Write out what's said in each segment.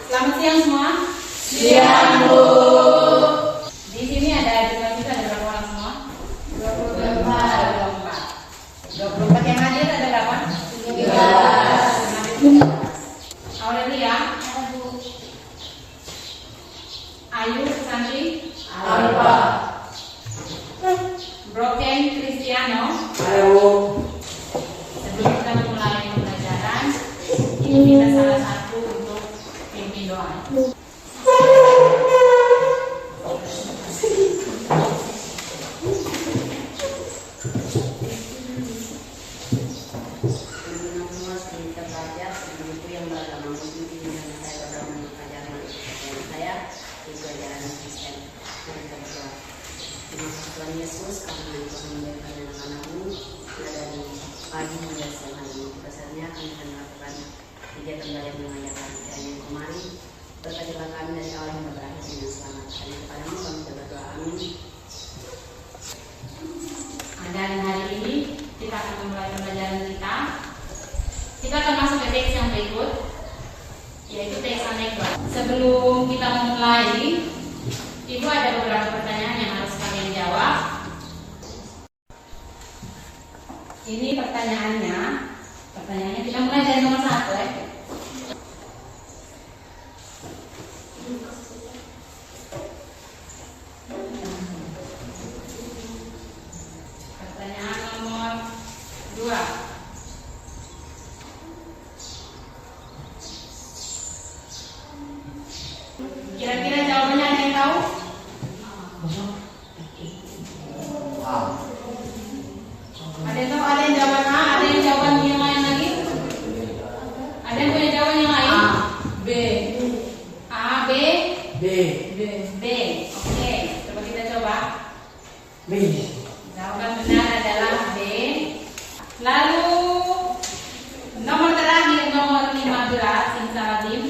Selamat siang semua. Siang, Bu. Di sini ada jumlah kita ada berapa orang semua? 24 yang hadir ada berapa? 13. Aurelia, Ayu, Santi, Alfa. Broken, Cristiano. Halo. Sebelum kita memulai pembelajaran, ini kita salah satu untuk pimpin doa. Tuhan Yesus, kami telah memberikan anak-anakmu dari pagi hingga siang hari ini. Besarnya kami akan melakukan kegiatan belajar mengajarkan kiranya yang kemarin. Berkatilah kami dari awal hingga berakhir dengan selamat. Hanya kepadamu kami berdoa, amin. Dan hari ini kita akan memulai pembelajaran kita. Kita akan masuk ke teks yang berikut, yaitu teks anekdot. Sebelum kita memulai, Ibu ada beberapa pertanyaan yang harus kalian jawab. Ini pertanyaannya kita mulai dari nomor 1 ya. Pertanyaan nomor 2. Kira-kira jawabannya ada yang tahu? Ada yang tahu? Ada yang jawaban A? Ada yang jawaban yang lain lagi? Ada yang punya jawaban yang lain? B. A, B, B. B. Oke, coba kita coba. B. Jawaban benar adalah B. Lalu nomor terakhir, nomor 15, Insaladin.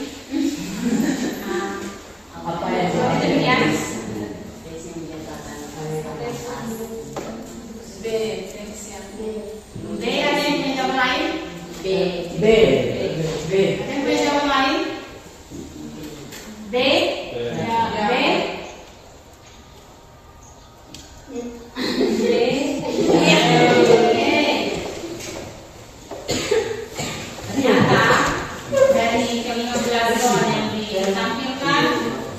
Apa yang Itu demikian. B. B, ada yang punya jawaban lain? B. B. B. Ada yang punya jawaban lain? B? Ya, B? B? Oke. Ternyata dari ke-15 soal yang ditampilkan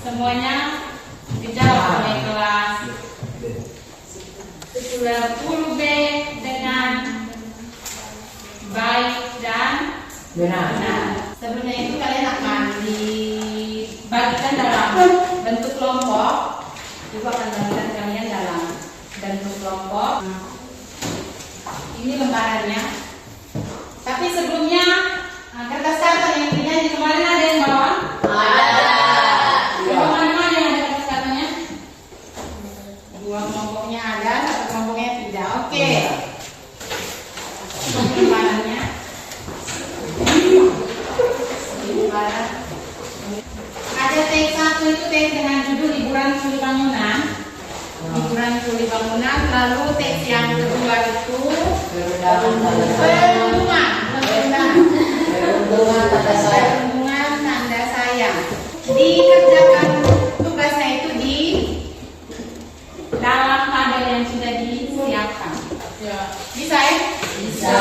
semuanya dijawab oleh kelas 10B dengan baik dan Benar. benar. Sebelumnya itu kalian akan dibagikan dalam bentuk kelompok. Ibu akan bagikan kalian dalam bentuk kelompok. Ini lembarannya. Tapi sebelumnya kertas karton yang di kemarin ada yang bawa? Bawa mana yang ada kertas kartonnya? 2 kelompoknya ada, 1 kelompoknya tidak. Oke. Lembarannya. Lembaran. Ada teks 1 itu teks dengan judul liburan suri bangunan. Liburan suri bangunan. Lalu teks yang kedua itu perundungan. Perundungan tanda sayang. Perundungan tanda sayang. Dikerjakan tugasnya itu di dalam tabel yang sudah disiapkan. Bisa ya? Bisa.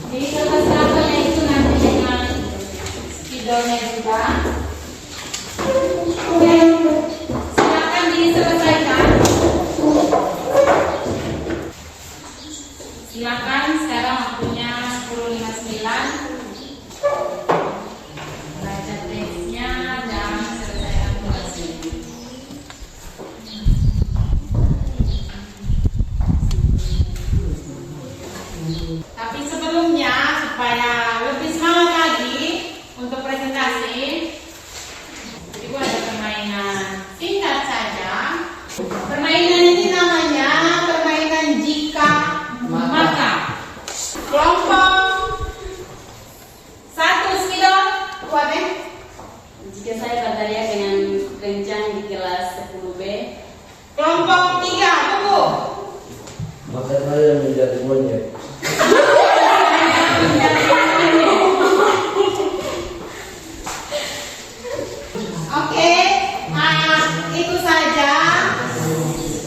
Di kertas tabelnya itu nanti dengan spidolnya juga. Silakan diselesaikan. Silakan, sekarang waktunya 10.59. Baca teksnya dan selesaikan tugasnya. Tapi sebelumnya supaya lebih semangat lagi untuk presentasi, Ibu ada permainan singkat saja. Permainan ini namanya permainan jika maka. Kelompok 1 spidol, kuat ya? Jika saya berkarya dengan kencang di kelas 10B. Kelompok 3, tunggu. Maka saya menjadi monyet. Oke, itu saja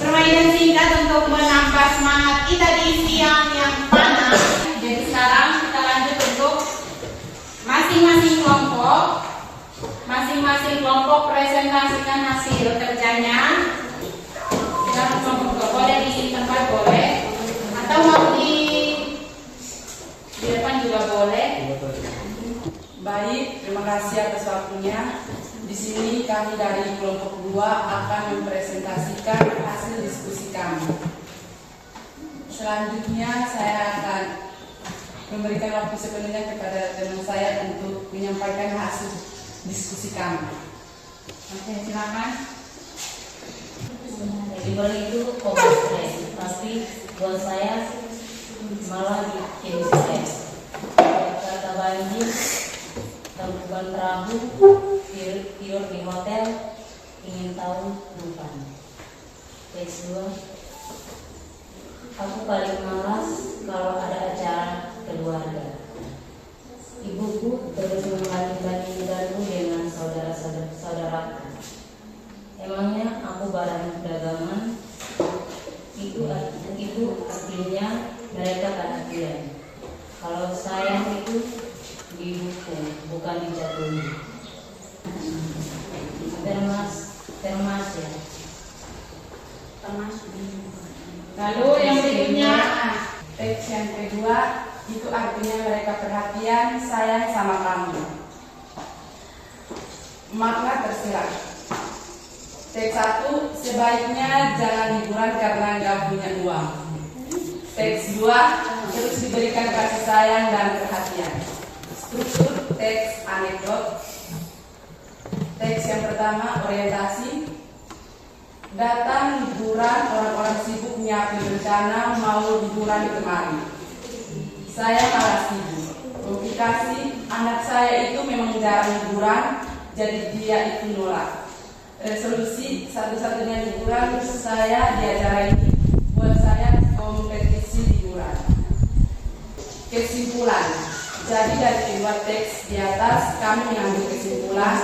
permainan singkat untuk menambah semangat kita di siang yang panas. Jadi sekarang kita lanjut untuk masing-masing kelompok presentasikan hasil kerjanya. Kita kelompok boleh di tempat boleh, atau mau di depan juga boleh. Baik, terima kasih atas waktunya. Di sini kami dari kelompok 2 akan mempresentasikan hasil diskusi kami. Selanjutnya saya akan memberikan waktu sepenuhnya kepada teman saya untuk menyampaikan hasil diskusi kami. Oke, silakan. Dibalik itu stres, tapi buat saya malah bikin stres. Kata banjir, tangkuban perahu, tidur di hotel, ingin tahu depan. Teks 2. Aku paling malas kalau ada acara keluarga. Ibuku terus membanding-bandingkanku dengan saudara-saudaraku. Emangnya aku barang dagangan? Itu artinya mereka perhatian. Kalau sayang itu didukung, bukan dijatuhi. Termas ya. Lalu yang berikutnya, Teks yang kedua itu artinya mereka perhatian, sayang sama kamu. Makna tersirat. Teks 1, sebaiknya jangan hiburan karena nggak punya uang. Teks 2, terus diberikan kasih sayang dan perhatian. Struktur teks anekdot. Teks yang pertama, orientasi. Datang liburan, orang-orang sibuk nyiapin rencana mau liburan kemari. Saya malah sibuk. Komplikasi, anak saya itu memang jarang liburan, jadi dia itu nolak. Resolusi, satu-satunya liburan saya di acara ini buat saya kompetisi liburan. Kesimpulan, jadi dari kedua teks di atas kami mengambil kesimpulan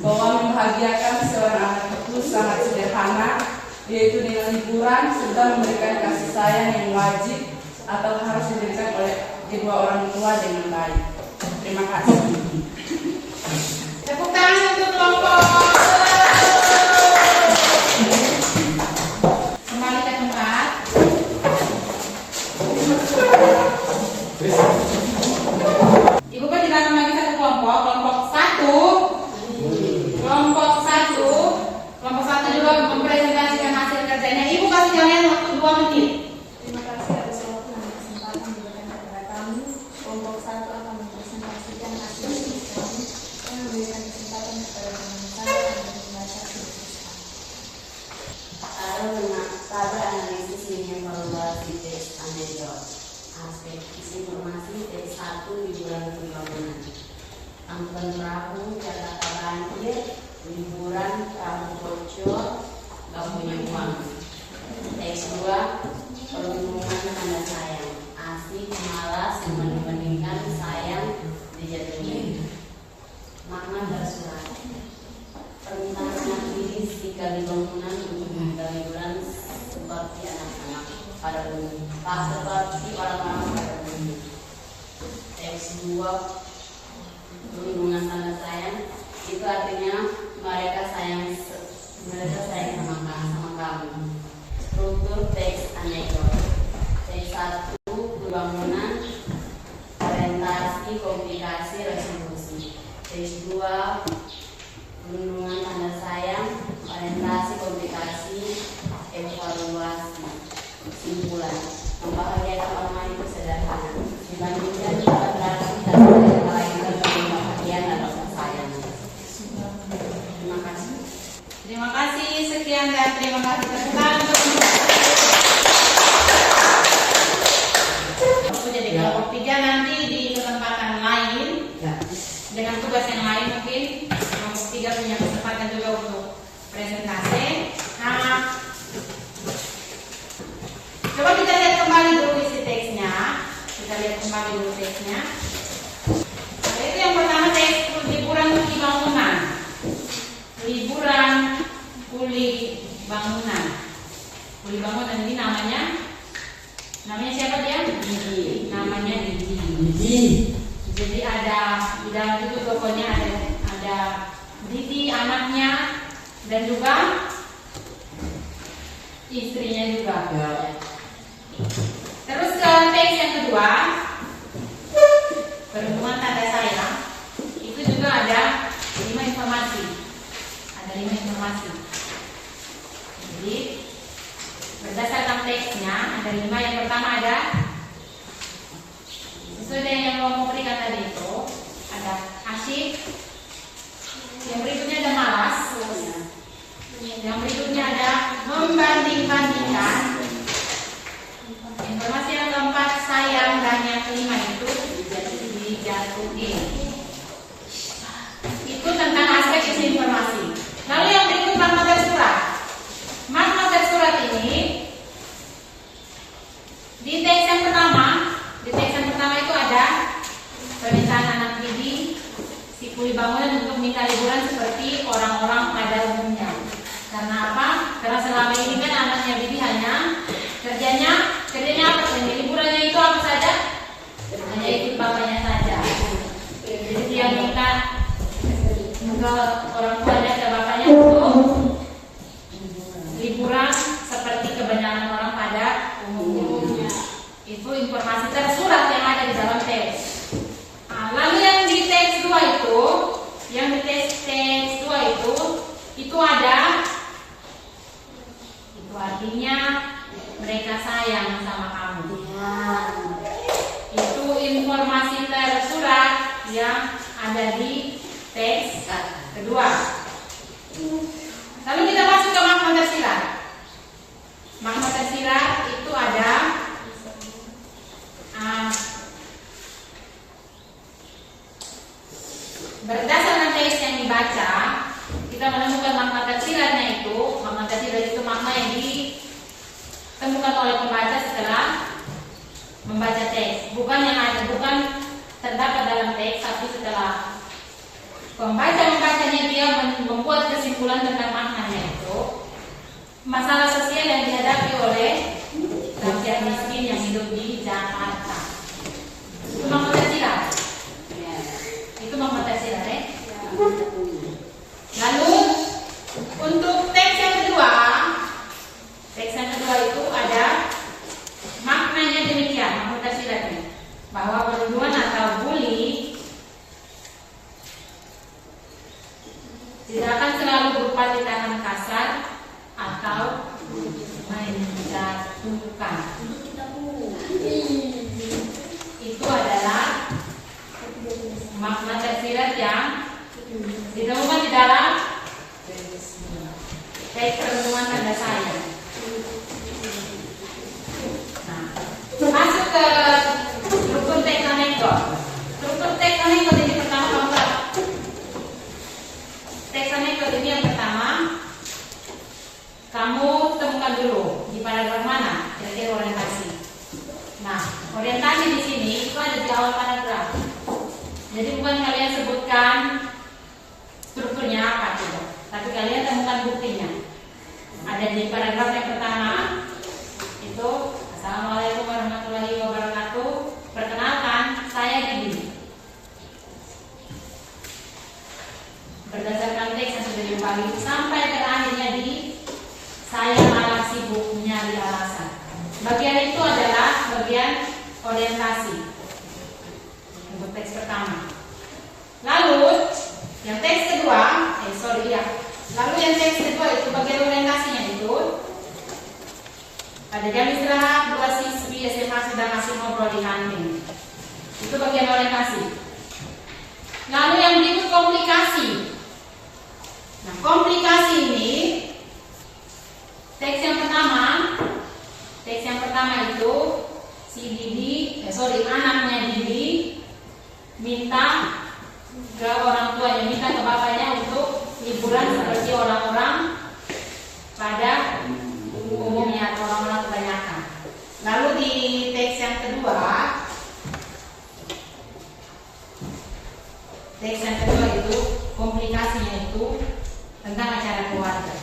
bahwa membahagiakan seorang anak itu sangat sederhana, yaitu dengan liburan serta memberikan kasih sayang yang wajib atau harus diberikan oleh kedua orang tua dengan baik. Terima kasih. tepuk tangan untuk kelompok. Kembali ke tempat. Ibu kan tidak lagi satu kelompok. Kelompok satu juga mempresentasikan hasil kerjanya. Ibu kasih kalian waktu 2 menit. Terima kasih atas waktu dan kesempatan diberikan kepada kami. Kelompok 1 akan mempresentasikan hasil diskusi kami dan memberikan kesempatan kepada teman saya untuk membaca diskusi kami. Pada analisis mengevaluasi teks anekdot. Aspek informasi teks 1 liburan pembangunan. Angkutan perahu, Jakarta banjir, liburan perahu bocor, gak punya uang. Teks 2, perlindungan tanda sayang. Asik, malas, membandingkan sayang, dijatuhi. Makna tersurat. Permintaan aktivis jika di bangunan untuk membuka liburan seperti anak-anak pada umumnya, seperti orang-orang pada umumnya. Teks 2, perlindungan tanda sayang, itu artinya mereka sayang sama kamu. Struktur teks anekdot. Teks 1, bangunan, orientasi, komplikasi, resolusi. Teks 2, perlindungan tanda sayang, orientasi, komplikasi, evaluasi. Kesimpulan, membahagiakan orang lain itu sederhana dibandingkan dengan berarti dan melainkan kebahagiaan dan rasa sayang. Terima kasih. Terima kasih, sekian dan terima kasih. Tepuk tangan untuk jadi kelompok 3 nanti di kesempatan lain dengan tugas yang lain mungkin kelompok 3 punya kesempatan juga untuk presentasi. Nah, coba kita lihat kembali dulu isi teksnya. Itu yang pertama teks liburan di bangunan. Jadi ada di dalam itu pokoknya ada Didi anaknya dan juga istrinya juga. Ya. Terus ke teks yang kedua, perhubungan tanda sayang, itu juga ada 5 informasi. Ada 5 informasi. Jadi berdasarkan teksnya ada 5. Yang pertama ada sesuai dengan yang mau berikan tadi itu ada asyik. Yang berikutnya ada malas. Yang berikutnya ada membanding-bandingkan. Informasi yang keempat sayang, dan yang kelima itu dijatuhin. Itu tentang aspek isi informasi. Lalu yang berikut makna tersurat. Makna tersurat ini di teks yang pertama itu ada permintaan anak Didi si Puli Bangunan untuk minta liburan seperti orang-orang pada umumnya. Karena apa? Karena selama ini kan anaknya Didi hanya kerjanya apa? Liburannya itu apa saja? Hanya ikut bapaknya saja. Jadi dia minta ke orang tuanya, ke bapaknya untuk liburan seperti kebanyakan orang pada umumnya. Itu informasi tersurat yang ada di dalam teks. Lalu yang di teks 2 itu, itu ada, itu artinya mereka sayang sama kamu. Itu informasi tersurat yang ada di teks kedua. Lalu kita masuk ke makna tersirat. Makna tersirat itu ada berdasarkan teks yang dibaca, kita menemukan makna tersiratnya itu. Makna tersirat itu makna yang ditemukan oleh pembaca setelah membaca teks, bukan terdapat dalam teks, tapi setelah pembaca membacanya dia membuat kesimpulan tentang maknanya itu. Masalah sosial yang dihadapi oleh rakyat miskin yang hidup di Jakarta. Itu makna tersirat. Itu makna tersirat, ya. Lalu untuk teks yang kedua itu ada maknanya demikian, makna tersiratnya, bahwa perundungan atau bully tidak akan selalu berupa tindakan kasar atau menjatuhkan. Itu adalah makna tersirat yang ditemukan di dalam teks perundungan tanda sayang. Nah, masuk ke struktur teks anekdot. Struktur teks anekdot ini pertama teks anekdot ini yang pertama kamu temukan dulu di paragraf mana kira-kira orientasi. Nah, orientasi di sini itu ada di awal paragraf. Jadi bukan kalian sebutkan strukturnya apa gitu, tapi kalian temukan buktinya. Ada di paragraf yang pertama itu Assalamualaikum warahmatullahi wabarakatuh. Perkenalkan, saya Didi. Berdasarkan teks yang sudah dibagi sampai terakhirnya di saya malah sibuk nyari alasan. Bagian itu adalah bagian orientasi untuk teks pertama. Lalu yang teks kedua, Lalu yang teks kedua itu bagian orientasinya itu pada jam istirahat 2 siswi SMA sedang asik ngobrol di kantin. Itu bagian orientasi. Lalu yang berikut komplikasi. Nah, komplikasi ini teks yang pertama itu anaknya Didi minta ke orang tuanya, minta ke bapaknya untuk liburan seperti orang-orang pada umumnya atau orang-orang kebanyakan. Lalu di teks yang kedua itu komplikasinya itu tentang acara keluarga.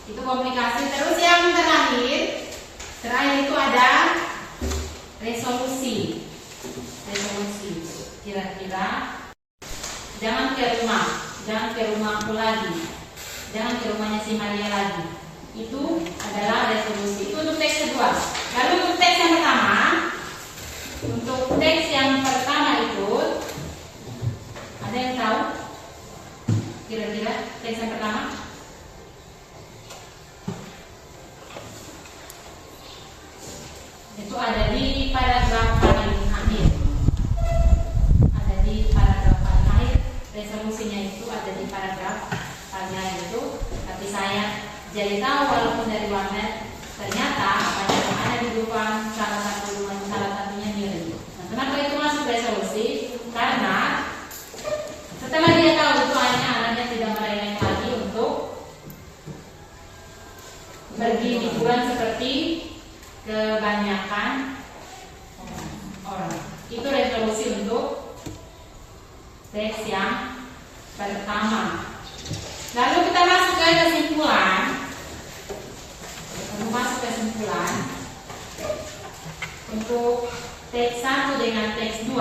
Itu komplikasi. Terus yang terakhir itu ada kira-kira. Jangan ke rumahku lagi, jangan ke rumahnya si Maria lagi. Itu adalah resolusi. Itu untuk teks kedua. Lalu untuk teks yang pertama, itu ada yang tahu? Kira-kira teks yang pertama? Itu ada di paragraf paling akhir. Ada di paragraf paling akhir. Resolusinya itu ada di paragraf paling akhir itu. Tapi saya jadi tahu walaupun dari warnet, ternyata apa yang ada di depan salah satunya nilai. Nah, kenapa itu masuk resolusi? Karena setelah dia tahu itu anaknya tidak merelain lagi untuk pergi liburan seperti kebanyakan orang. Itu resolusi untuk teks yang pertama. Lalu kita masuk ke kesimpulan. Untuk teks 1 dengan teks 2.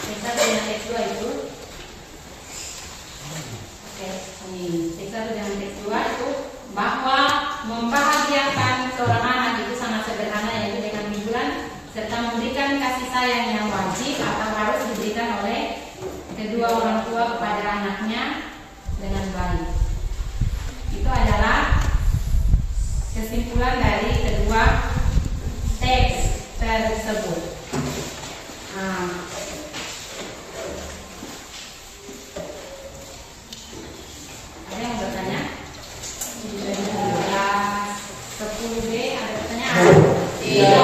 Teks 1 dengan teks 2 itu. Oke, ini teks 1 dengan teks 2 itu bahwa membahagiakan seorang anak itu sangat sederhana, yaitu dengan liburan serta memberikan kasih sayang yang wajib atau harus diberikan oleh kedua orang tua kepada anaknya dengan baik. Itu adalah kesimpulan dari kedua teks tersebut. Ada yang bertanya? 10B ada pertanyaan? Tidak.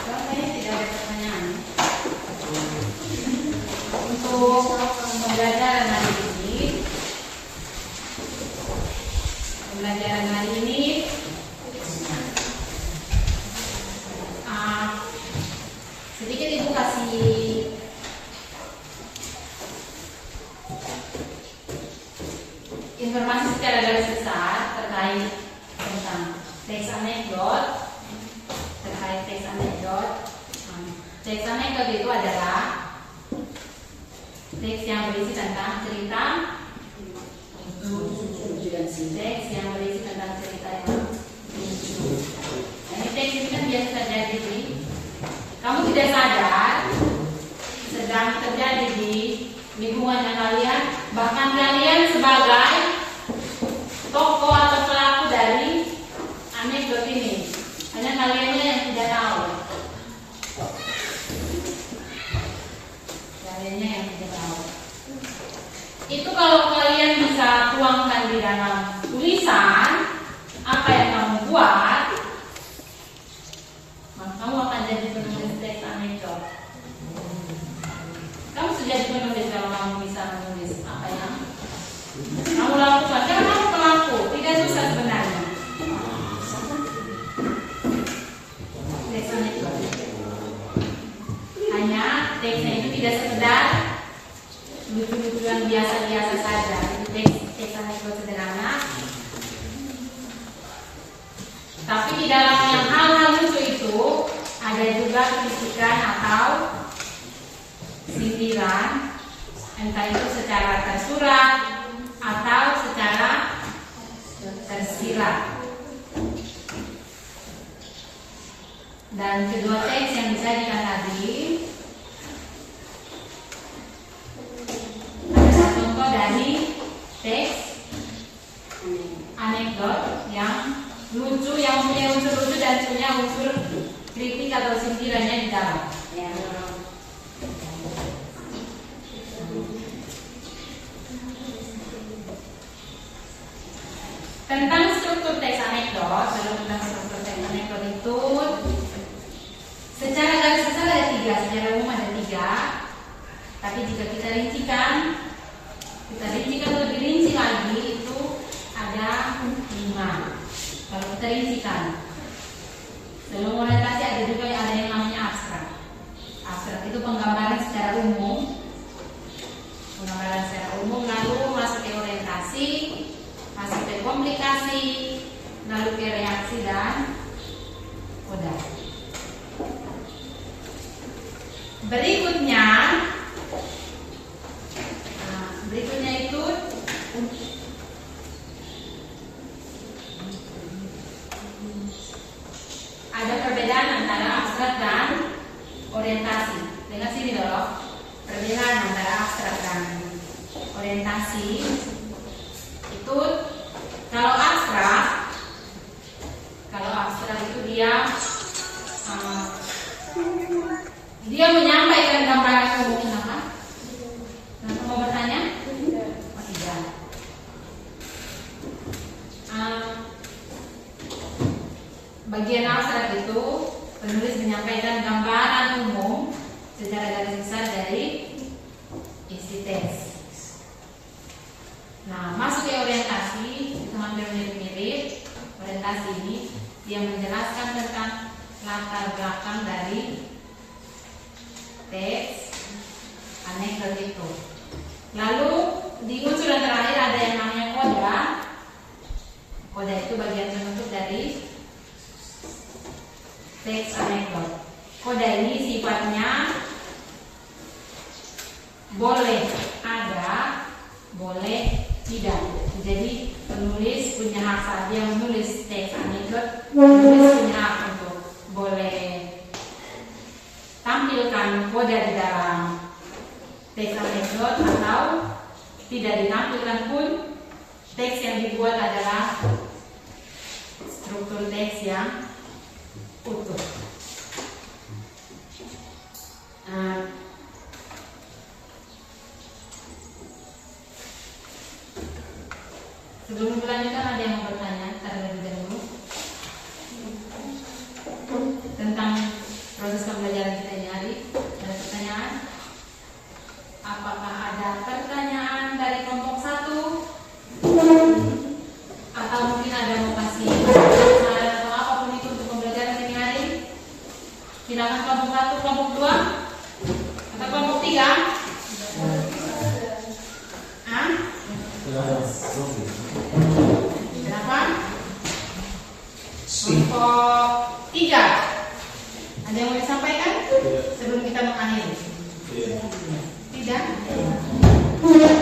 Kayaknya tidak ada pertanyaan. Untuk pembelajaran hari ini, sedikit Ibu kasih informasi secara garis besar terkait tentang teks anekdot. Teks anekdot itu adalah teks yang berisi tentang cerita. Teks yang berisi tentang cerita yang lucu. Ini teks ini kan biasa terjadi di kamu tidak sadar sedang terjadi di lingkungannya kalian, bahkan kalian sebagai tokoh atau pelaku dari anekdot ini, hanya kaliannya yang tidak tahu. Itu kalau kalian bisa tuangkan di dalam tulisan apa yang kamu buat, maka kamu akan jadi penulis teks anekdot. Kamu sudah jadi penulis kalau kamu bisa menulis apa yang kamu lakukan. Karena kamu pelaku, tidak susah sebenarnya. Teks anekdot. Hanya teksnya itu tidak sekedar lucu-lucu yang biasa-biasa saja. Itu teks anekdot sederhana. Tapi di dalam yang hal-hal lucu itu ada juga kritikan atau sindiran, entah itu secara tersurat atau secara tersirat. Dan kedua teks yang disajikan tadi adalah contoh dari teks anekdot yang lucu, yang punya unsur lucu dan punya unsur kritik atau sindirannya di dalam. Tentang struktur teks anekdot, tentang struktur teks anekdot itu secara garis besar ada 3, secara umum ada 3. Tapi jika kita rincikan lebih rinci lagi itu ada 5. Kalau kita rincikan, dalam monetasi ada juga yang namanya abstrak. Abstrak itu penggambaran secara umum, lalu masuk ke orientasi, masuk ke komplikasi, lalu ke reaksi dan koda. Berikutnya, itu ada perbedaan antara abstrak dan orientasi. Dengar sini dulu, perbedaan antara abstrak dan orientasi itu kalau abstrak itu dia menyampaikan gambaran umum. Kenapa? Kenapa mau bertanya? Oh, tidak. Bagian abstrak itu penulis menyampaikan gambaran umum secara garis besar dari isi teks. Nah, masuk ke orientasi itu hampir mirip-mirip. Orientasi ini dia menjelaskan tentang latar belakang dari teks anekdot itu. Lalu di unsur yang terakhir ada yang namanya koda. Koda itu bagian penutup dari teks anekdot. Koda ini sifatnya boleh ada, boleh tidak. Jadi penulis punya hak saat dia menulis teks anekdot, penulis punya hak untuk boleh tampilkan koda di dalam teks anekdot atau tidak ditampilkan pun. Teks yang dibuat adalah struktur teks yang utuh. Sebelum melanjutkan, ada yang mau bertanya terlebih dahulu tentang proses pembelajaran kita ini hari? Ada pertanyaan? Apakah ada pertanyaan dari kelompok 1? Atau mungkin ada mau kasih saran atau apapun itu untuk pembelajaran ini hari? Silakan kelompok 1, kelompok 2, atau kelompok 3? Kenapa? Kelompok 3. Ada yang mau disampaikan sebelum kita mengakhiri? Tidak? Oke.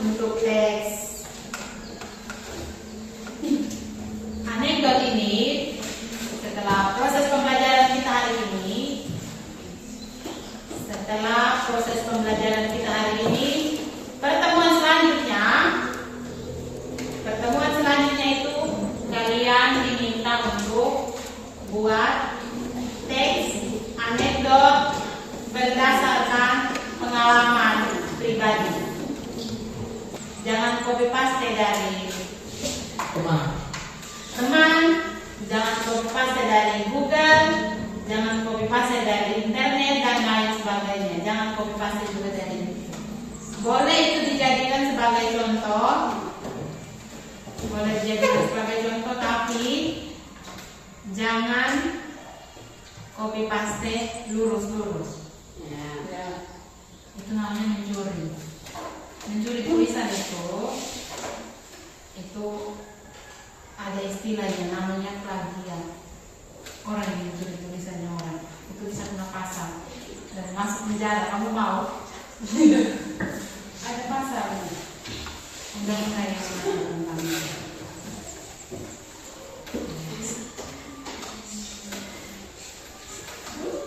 Untuk teks anekdot ini, setelah proses pembelajaran kita hari ini, pertemuan selanjutnya itu kalian diminta untuk buat teks anekdot berdasarkan pengalaman pribadi. Jangan copy paste dari teman, jangan copy paste dari Google, jangan copy paste dari internet dan lain sebagainya. Jangan copy paste juga dari. Boleh itu dijadikan sebagai contoh, tapi jangan copy paste lurus-lurus. Ya. Itu namanya mencuri. Mencuri tulisan itu ada istilahnya namanya plagiat. Orang yang mencuri tulisannya orang itu bisa kena pasal dan masuk penjara. Kamu mau? Ada pasal undang-undang yang mengatur tentang itu.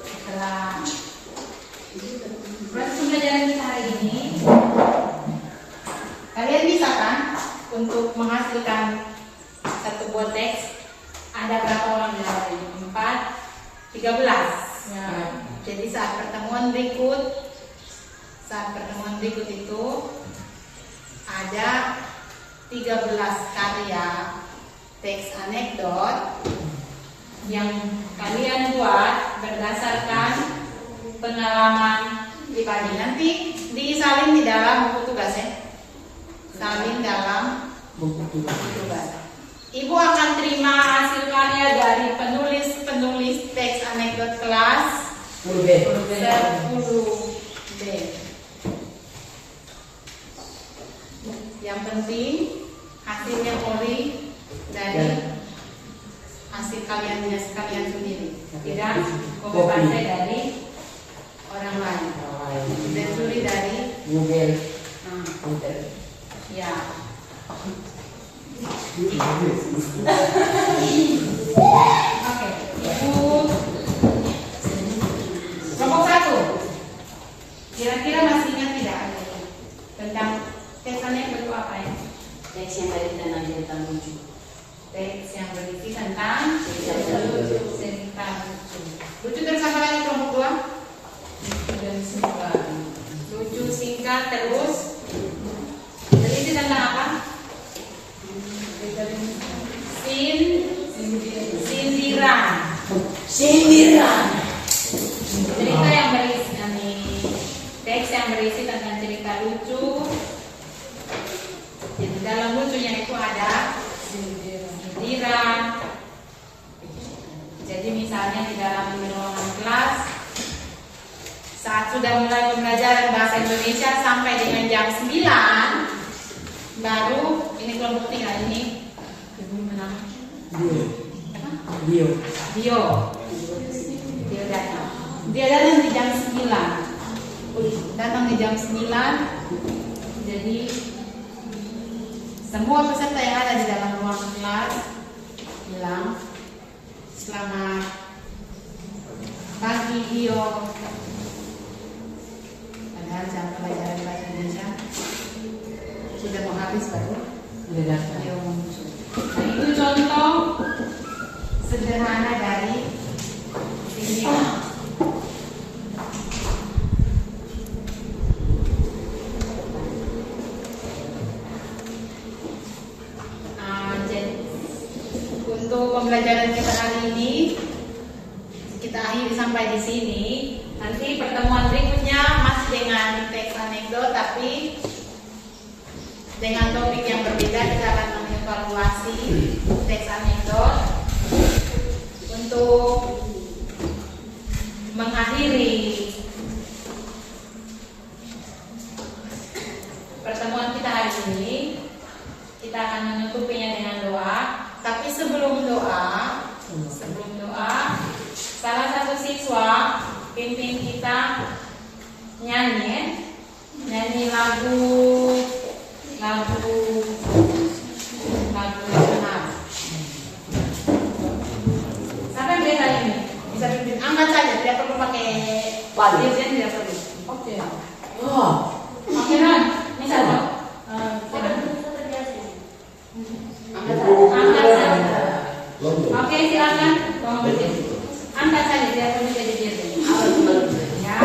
Setelah proses pembelajaran kita hari ini, kalian bisa kan untuk menghasilkan satu buah teks? Ada berapa orang di dalam ini? 4, 13. Ya. Jadi saat pertemuan berikut itu ada 13 karya teks anekdot yang kalian buat berdasarkan pengalaman pribadi. Nanti disalin di dalam buku tugas ya. Salin dalam buku tugas. Ibu akan terima hasil karya dari penulis teks anekdot kelas 10B. Yang penting hasilnya ori dari hasil kalian sendiri, tidak copy paste dari orang lain. Mencuri dari Google. hmm, Internet. ya. Oke, ibu kelompok 1. Kira-kira masih ingat tidak tentang teksnya bentuk apa ya? Teks yang tadi tentang cerita lucu. Teks yang berisi tentang cerita lucu. Lucu terus apa lagi kelompok 2? Dan singkat. Lucu singkat terus berisi tentang apa? Sindiran. Cerita yang berisi teks yang berisi tentang cerita lucu. Jadi dalam lucunya itu ada sindiran. Jadi misalnya di dalam ruangan kelas saat sudah mulai pembelajaran bahasa Indonesia sampai dengan jam 9 baru ini kelompok 3 ini ibu menang Bio. Dio datang di jam 9 datang di jam 9. Jadi semua peserta yang ada di dalam ruangan kelas bilang selamat pagi Dio, padahal jam pelajaran bahasa Indonesia sudah mau habis baru Dio muncul. Nah, itu contoh sederhana dari sindiran. Untuk pembelajaran kita hari ini kita akhiri sampai di sini. Nanti pertemuan berikutnya masih dengan teks anekdot tapi dengan topik yang berbeda. Kita akan mengevaluasi teks anekdot untuk mengakhiri pertemuan kita hari ini. Kita akan menutupinya dengan doa. Tapi sebelum doa, salah satu siswa pimpin kita nyanyi lagu nasional. Siapa yang bisa ini? Bisa pimpin, angkat saja, tidak perlu pakai dirjen, tidak perlu. Oke. Oke, Ron, misal dong. Angkat saja. Oke, silakan. Tolong berdiri. Angkat saja, tidak perlu jadi dirjen. Ya.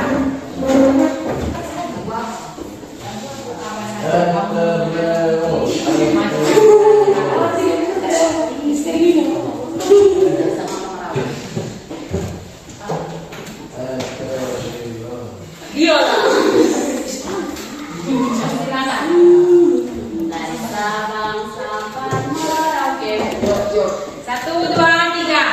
Satu, dua, tiga.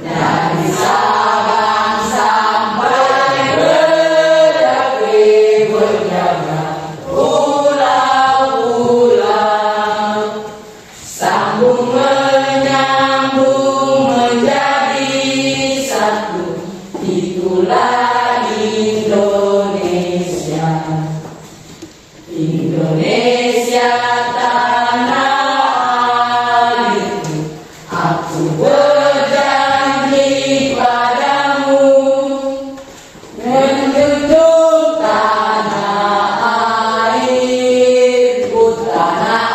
Dari Sabang sampai Merauke berjalan pulau-pulau, sambung menyambung menjadi satu, itulah Indonesia. Indonesia tanah airku, aku berjanji padamu menjunjung tanah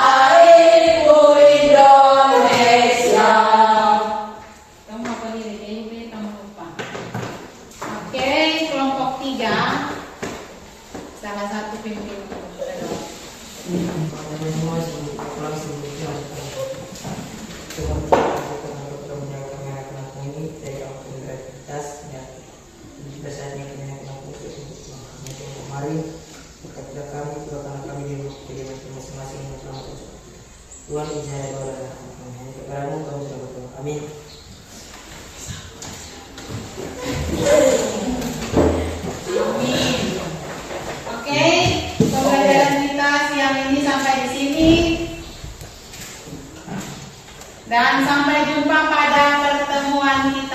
airku Indonesia. Kamu apa diri? Kamu lupa. Oke, kelompok 3. Salah satu pimpin. Tuhan ijazah kepada kepadamu kami sudah berdoa. Amin. Oke, pembelajaran kita siang ini sampai di sini. Dan sampai jumpa pada pertemuan kita